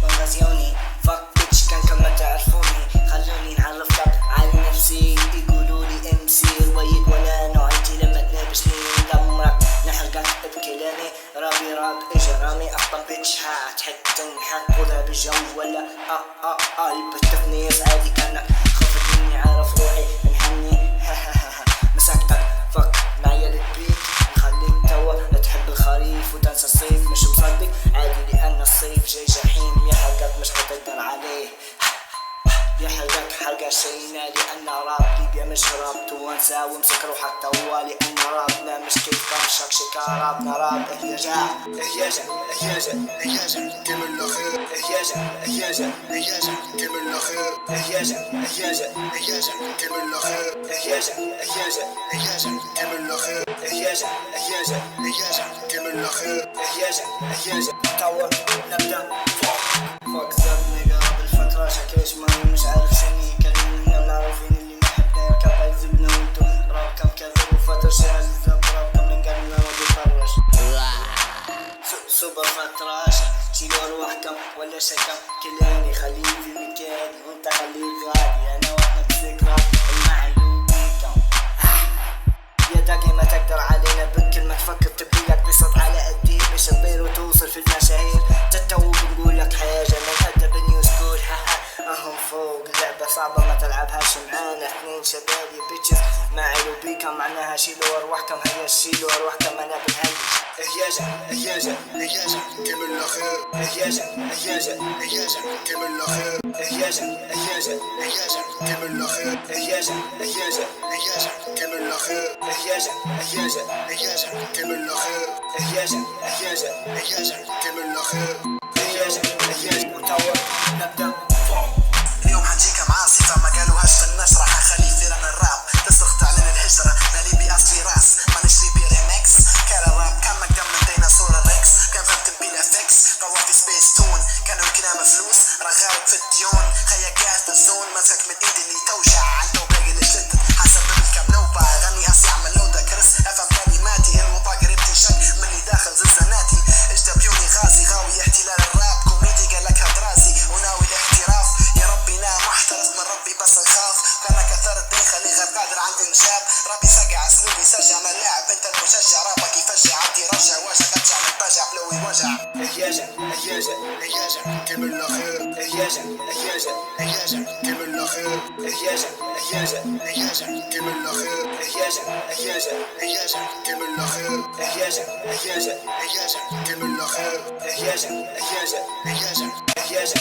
بنغازيوني فك بيتش كان كما تعرفوني، خلوني نعرف لك على نفسي. يقولوا لي MC الويد ولا نوعيتي لما تنابشني ندمرك نحرقك بكلامي. رابي راب اجرامي اخطا بيتش تحب تنحك خذها بالجو ولا التفنيس عادي كانك خفت مني عارف روحي نحني مسكتك فك معايا البيت نخليك توا تحب الخريف وتنسى الصيف. مش مصدق عادي لان الصيف جاي جحيم يحرقك مش حتقدر عليه، يحرقك حرقة شينا لأن راب ليبيا مش راب توانسة وامسك روحك توا لأن رابنا مش كيف كمشك شكا رابنا راب اهيجا اهيجا اهيجا اهيجا كمل الأخير اهيجا اهيجا اهيجا كمل الأخير اهيجا اهيجا اهيجا كمل الأخير اهيجا اهيجا اهيجا كمل الأخير اهيجا اهيجا اهيجا كمل الأخير اهيجا اهيجا توا نبدأ فوق زبني قبل فترة شكيش ماني مش عارف شني كلمنا معروفين اللي نحبنا يركب عذبنا وانتو راكم كذب وفتر شي عزب راكم نقلنا وبيطرش سوبر فترة شيلوا ارواحكم ولا شكم كلاني خليه في مكاني وانت خليه غادي انا واحنا بذكرى المعلوم بيكم يا داقي ما تقدر علينا بكل ما تفكر تبيلك بصوت على قدي باش تطير وتوصل في المشاهير تتوب نقول لك حاجة من أدب النيو سكول اهم فوق اللعبة صعبة ما تلعبهاش معانا اثنين شبابي بيتشز ما عيلو بيكم معناها شيلوا ارواحكم هيا شيلوا ارواحكم انا بنهيج اهياجا اهياجا اهياجا كمل الأخير اهياجا اهياجا اهياجا كمل الأخير اهياجا اهياجا اهياجا كمل الأخير اهياجا اهياجا اهياجا كمل الأخير اهياجا اهياجا اهياجا كمل الأخير اهياجا اهياجا اهياجا كمل الأخير اهياجا اهياجا وتوا نبدأ. اليوم حنجيك مع صفة ما قالوهاش في النشرة، حخلي فيران الراب تصرخ تعلن الهجرة. مالي بأصلي راس ما نشري بي ريمكس كان الراب كان مقدم من ديناصور الريكس كان فهمت بلا فيكس طور في سبيس تون كانوا الكلام فلوس راه غارق في الديون خيا قاعد في الزون ماسك من ايدي اللي توجع عنده باقي لشدت حسب بالكم نوبة غني هسي عمل لودا كرس افهم كلماتي الوطا قريب تنشك مني داخل زنزاناتي اجدا بيوني غازي غاوي احتلال الراب كوميدي قالك هدراسي وناوي الاحتراف يا ربي لا محترس من ربي بس نخاف كان كثر الدين خلي غير قادر عن انجاب ربي سقع اسلوبي سجع ملاعب انت المشجع رابك يفجع عبدي رجع وجع ارجع من بجع بلوي وجع اهياجا اهياجا اهياجا كمل الأخير اهياجا اهياجا اهياجا كمل الأخير اهياجا اهياجا اهياجا كمل الأخير اهياجا اهياجا اهياجا كمل الأخير اهياجا اهياجا اهياجا كمل الأخير اهياجا اهياجا اهياجا اهياجا